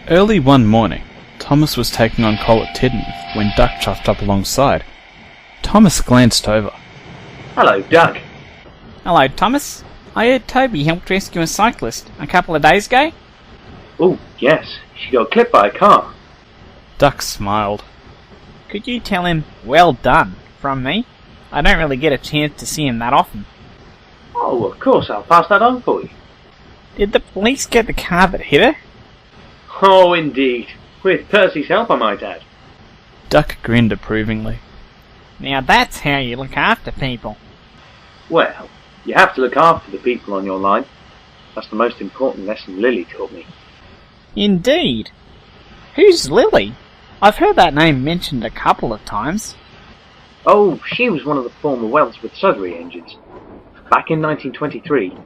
Early one morning, Thomas was taking on coal at Tidmouth when Duck chuffed up alongside. Thomas glanced over. Hello, Duck. Hello, Thomas. I heard Toby helped rescue a cyclist a couple of days ago. Oh, yes. She got clipped by a car. Duck smiled. Could you tell him, well done, from me? I don't really get a chance to see him that often. Oh, of course, I'll pass that on for you. Did the police get the car that hit her? Oh, indeed. With Percy's help, I might add. Duck grinned approvingly. Now that's how you look after people. Well, you have to look after the people on your line. That's the most important lesson Lily taught me. Indeed. Who's Lily? I've heard that name mentioned a couple of times. Oh, she was one of the former Wildnorwester Sodor engines. Back in 1923,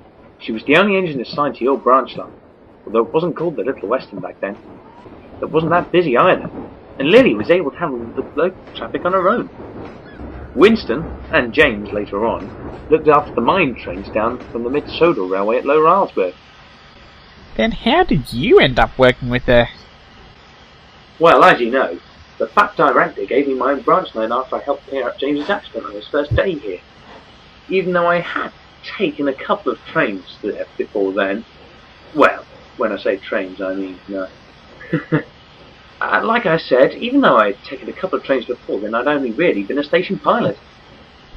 she was the only engine assigned to your branchline, although it wasn't called the Little Western back then. It wasn't that busy either, and Lily was able to handle the local traffic on her own. Winston, and James later on, looked after the mine trains down from the Mid-Sodor Railway at Lower Arlesburg. Then how did you end up working with her? Well, as you know, the Fat Director gave me my own branch line after I helped pair up James's accident on his first day here. Even though I had taken a couple of trains there before then. Well, when I say trains, I mean, no. Like I said, even though I'd taken a couple of trains before then, I'd only really been a station pilot.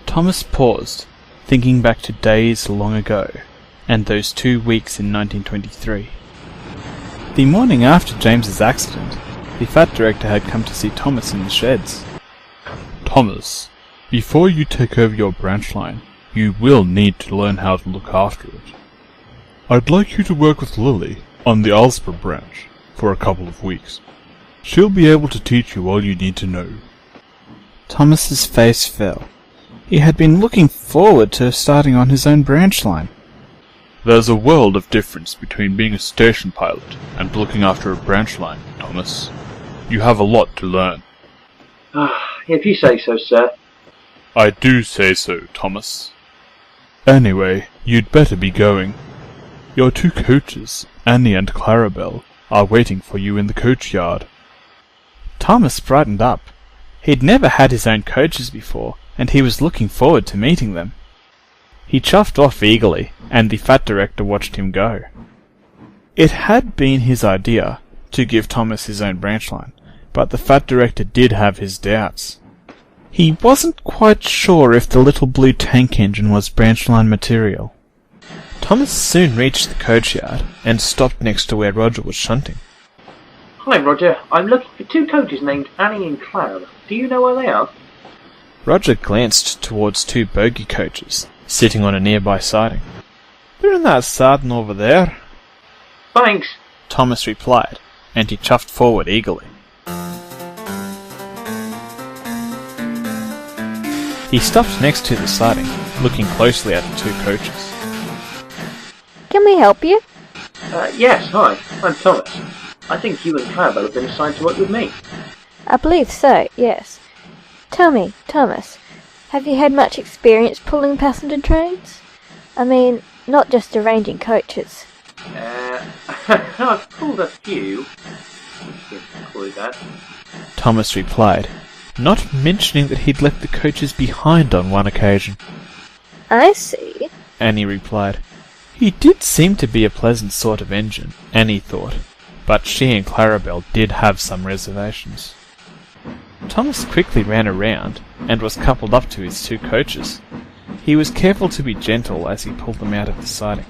Thomas paused, thinking back to days long ago, and those 2 weeks in 1923. The morning after James's accident, the Fat Director had come to see Thomas in the sheds. Thomas, before you take over your branch line, you will need to learn how to look after it. I'd like you to work with Lily on the Arlesburg branch for a couple of weeks. She'll be able to teach you all you need to know. Thomas's face fell. He had been looking forward to starting on his own branch line. There's a world of difference between being a station pilot and looking after a branch line, Thomas. You have a lot to learn. If you say so, sir. I do say so, Thomas. Anyway, you'd better be going. Your 2 coaches, Annie and Clarabelle, are waiting for you in the coach yard. Thomas brightened up. He'd never had his own coaches before, and he was looking forward to meeting them. He chuffed off eagerly, and the Fat Director watched him go. It had been his idea to give Thomas his own branch line, but the Fat Director did have his doubts. He wasn't quite sure if the little blue tank engine was branch line material. Thomas soon reached the coach yard and stopped next to where Roger was shunting. Hi, Roger. I'm looking for 2 coaches named Annie and Clara. Do you know where they are? Roger glanced towards 2 bogie coaches, sitting on a nearby siding. "They're in that siding over there," Thanks. Thomas replied, and he chuffed forward eagerly. He stopped next to the siding, looking closely at the 2 coaches. Can we help you? Yes, hi. I'm Thomas. I think you and Clarabelle have been assigned to work with me. I believe so, yes. Tell me, Thomas, have you had much experience pulling passenger trains? I mean, not just arranging coaches. I've pulled a few. Call it that. Thomas replied, not mentioning that he'd left the coaches behind on one occasion. I see. Annie replied. He did seem to be a pleasant sort of engine, Annie thought, but she and Clarabelle did have some reservations. Thomas quickly ran around and was coupled up to his 2 coaches. He was careful to be gentle as he pulled them out of the siding.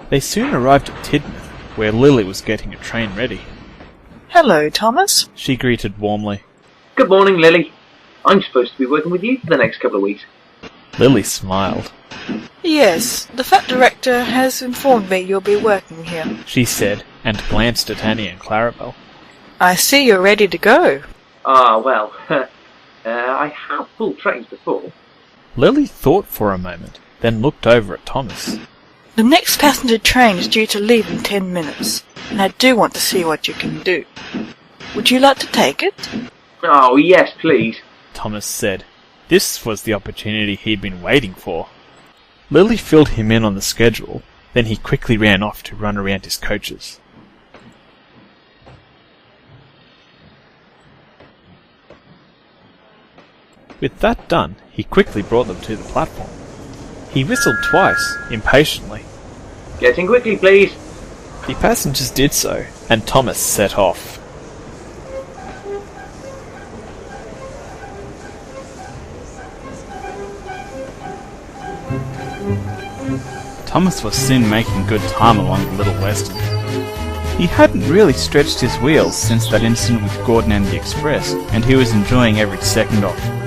They soon arrived at Tidmouth, where Lily was getting a train ready. Hello, Thomas. She greeted warmly. Good morning, Lily. I'm supposed to be working with you for the next couple of weeks. Lily smiled. Yes, the Fat Director has informed me you'll be working here. She said, and glanced at Annie and Clarabelle. I see you're ready to go. Well, I have pulled trains before. Lily thought for a moment, then looked over at Thomas. The next passenger train is due to leave in 10 minutes, and I do want to see what you can do. Would you like to take it? Oh, yes, please. Thomas said. This was the opportunity he'd been waiting for. Lily filled him in on the schedule, Then he quickly ran off to run around his coaches. With that done, he quickly brought them to the platform. He whistled twice, impatiently. Get in quickly, please. The passengers did so, and Thomas set off. Thomas was soon making good time along the Little Western. He hadn't really stretched his wheels since that incident with Gordon and the Express, and he was enjoying every second of it.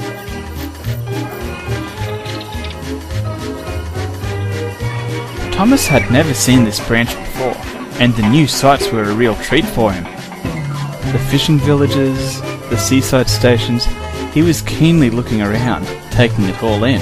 Thomas had never seen this branch before, and the new sights were a real treat for him. The fishing villages, the seaside stations, he was keenly looking around, taking it all in.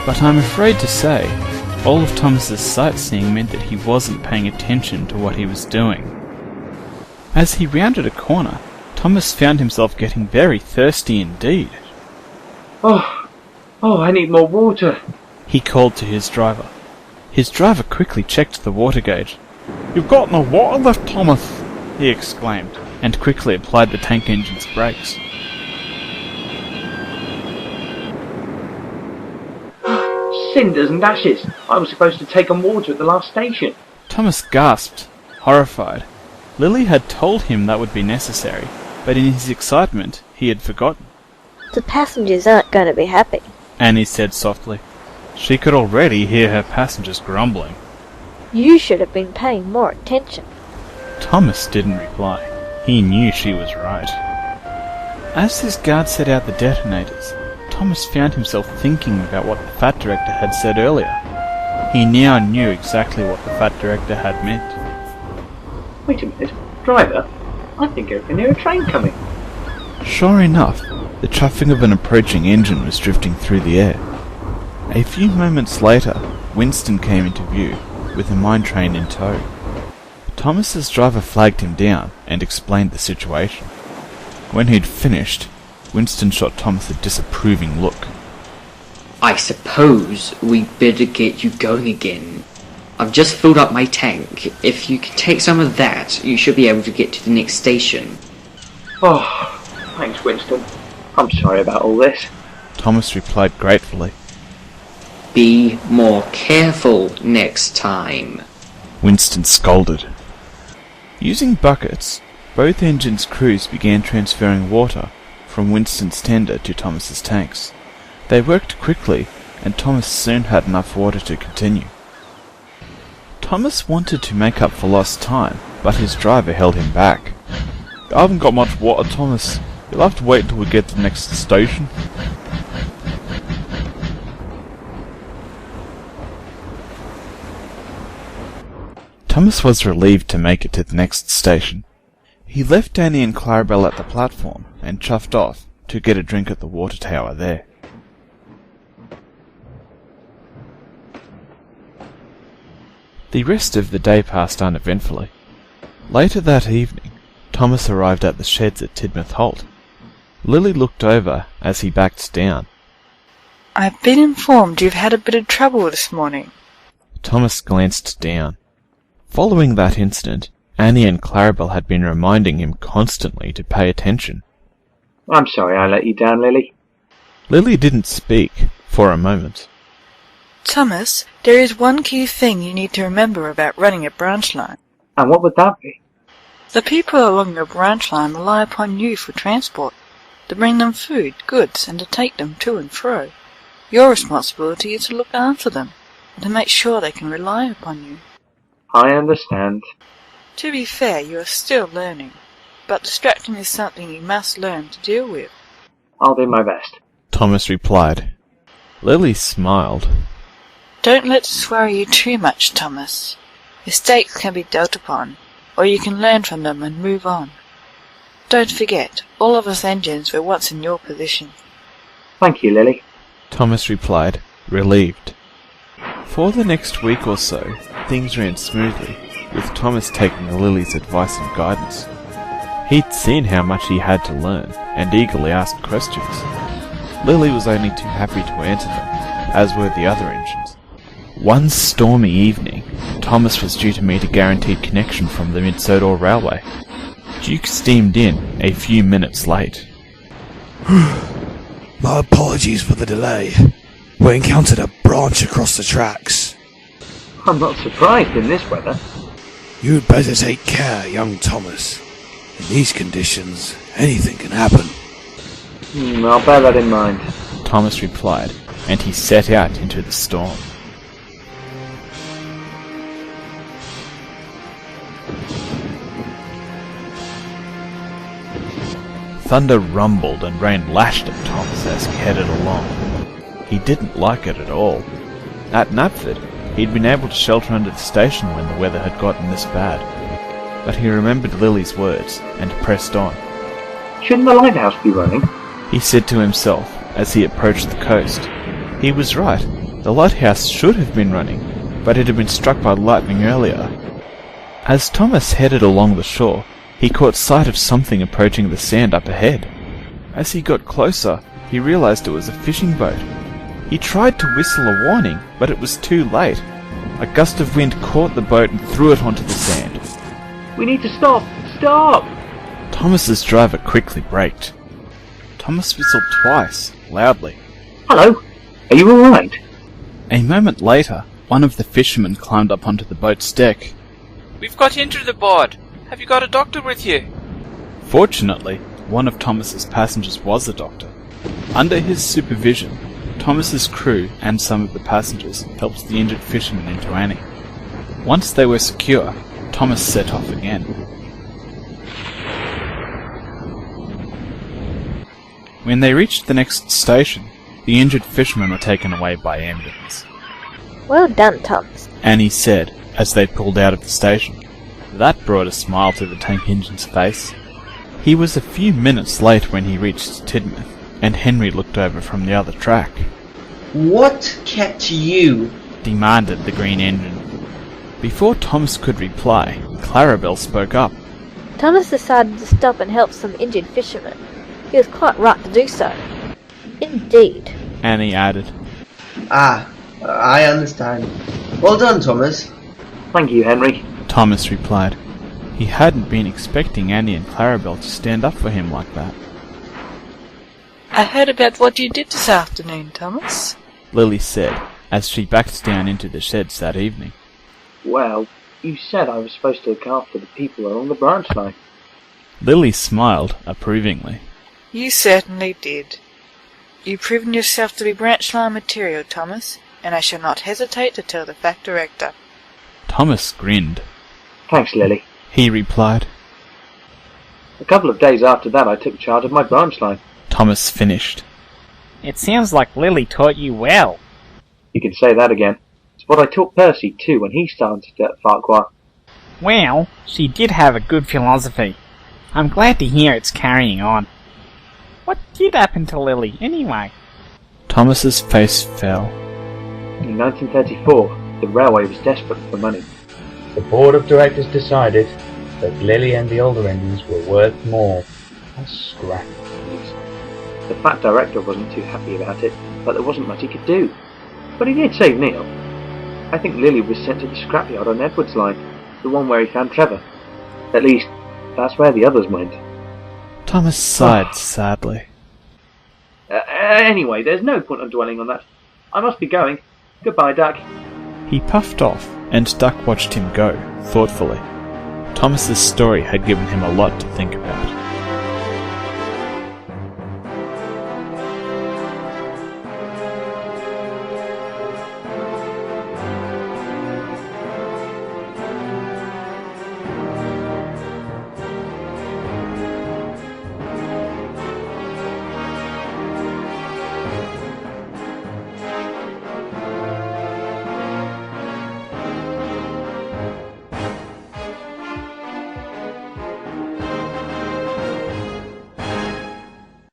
But I'm afraid to say, all of Thomas's sightseeing meant that he wasn't paying attention to what he was doing. As he rounded a corner, Thomas found himself getting very thirsty indeed. Oh, I need more water. He called to his driver. His driver quickly checked the water gauge. You've got no water left, Thomas, he exclaimed, and quickly applied the tank engine's brakes. Cinders and ashes. I was supposed to take on water at the last station. Thomas gasped, horrified. Lily had told him that would be necessary, but in his excitement he had forgotten. The passengers aren't going to be happy. Annie said softly. She could already hear her passengers grumbling. You should have been paying more attention. Thomas didn't reply. He knew she was right. As his guard set out the detonators, Thomas found himself thinking about what the Fat Director had said earlier. He now knew exactly what the Fat Director had meant. Wait a minute. Driver, I think I can hear a train coming. Sure enough, the chuffing of an approaching engine was drifting through the air. A few moments later, Winston came into view, with a mine train in tow. Thomas's driver flagged him down and explained the situation. When he'd finished, Winston shot Thomas a disapproving look. I suppose we'd better get you going again. I've just filled up my tank. If you could take some of that, you should be able to get to the next station. Oh, thanks, Winston. I'm sorry about all this. Thomas replied gratefully. Be more careful next time, Winston scolded. Using buckets, both engines' crews began transferring water from Winston's tender to Thomas's tanks. They worked quickly, and Thomas soon had enough water to continue. Thomas wanted to make up for lost time, but his driver held him back. I haven't got much water, Thomas. You'll have to wait until we get to the next station. Thomas was relieved to make it to the next station. He left Annie and Clarabelle at the platform and chuffed off to get a drink at the water tower there. The rest of the day passed uneventfully. Later that evening, Thomas arrived at the sheds at Tidmouth Holt. Lily looked over as he backed down. I've been informed you've had a bit of trouble this morning. Thomas glanced down. Following that incident, Annie and Clarabelle had been reminding him constantly to pay attention. I'm sorry I let you down, Lily. Lily didn't speak for a moment. Thomas, there is one key thing you need to remember about running a branch line. And what would that be? The people along your branch line rely upon you for transport, to bring them food, goods, and to take them to and fro. Your responsibility is to look after them, and to make sure they can rely upon you. I understand. To be fair, you are still learning, but distracting is something you must learn to deal with. I'll do my best. Thomas replied. Lily smiled. Don't let this worry you too much, Thomas. Mistakes can be dealt upon, or you can learn from them and move on. Don't forget, all of us engines were once in your position. Thank you, Lily. Thomas replied, relieved. For the next week or so, things ran smoothly, with Thomas taking Lily's advice and guidance. He'd seen how much he had to learn, and eagerly asked questions. Lily was only too happy to answer them, as were the other engines. One stormy evening, Thomas was due to meet a guaranteed connection from the Mid-Sodor Railway. Duke steamed in a few minutes late. My apologies for the delay. We encountered a branch across the tracks. I'm not surprised in this weather. You'd better take care, young Thomas. In these conditions, anything can happen. I'll bear that in mind. Thomas replied, and he set out into the storm. Thunder rumbled and rain lashed at Thomas as he headed along. He didn't like it at all. At Knapford, he'd been able to shelter under the station when the weather had gotten this bad. But he remembered Lily's words and pressed on. Shouldn't the lighthouse be running? He said to himself as he approached the coast. He was right. The lighthouse should have been running, but it had been struck by lightning earlier. As Thomas headed along the shore, he caught sight of something approaching the sand up ahead. As he got closer, he realized it was a fishing boat. He tried to whistle a warning, but it was too late. A gust of wind caught the boat and threw it onto the sand. We need to stop! Stop! Thomas's driver quickly braked. Thomas whistled twice, loudly. Hello? Are you alright? A moment later, one of the fishermen climbed up onto the boat's deck. We've got injured aboard. Have you got a doctor with you? Fortunately, one of Thomas's passengers was a doctor. Under his supervision, Thomas's crew and some of the passengers helped the injured fisherman into Annie. Once they were secure, Thomas set off again. When they reached the next station, the injured fishermen were taken away by ambulance. Well done, Thomas. Annie said as they pulled out of the station. That brought a smile to the tank engine's face. He was a few minutes late when he reached Tidmouth, and Henry looked over from the other track. What kept you? Demanded the green engine. Before Thomas could reply, Clarabelle spoke up. Thomas decided to stop and help some injured fishermen. He was quite right to do so. Indeed. Annie added. I understand. Well done, Thomas. Thank you, Henry. Thomas replied. He hadn't been expecting Annie and Clarabelle to stand up for him like that. I heard about what you did this afternoon, Thomas. Lily said, as she backed down into the sheds that evening. Well, you said I was supposed to look after the people along the branchline. Lily smiled approvingly. You certainly did. You've proven yourself to be branchline material, Thomas, and I shall not hesitate to tell the fact director. Thomas grinned. Thanks, Lily. He replied. A couple of days after that I took charge of my branchline. Thomas finished. It sounds like Lily taught you well. You can say that again. It's what I taught Percy too when he started at Farquhar. Well, she did have a good philosophy. I'm glad to hear it's carrying on. What did happen to Lily, anyway? Thomas's face fell. In 1934, the railway was desperate for money. The board of directors decided that Lily and the older engines were worth more. A scrap. The fat director wasn't too happy about it, but there wasn't much he could do. But he did save Neil. I think Lily was sent to the scrapyard on Edward's line, the one where he found Trevor. At least, that's where the others went. Thomas sighed sadly. Anyway, there's no point on dwelling on that. I must be going. Goodbye, Duck. He puffed off, and Duck watched him go, thoughtfully. Thomas's story had given him a lot to think about.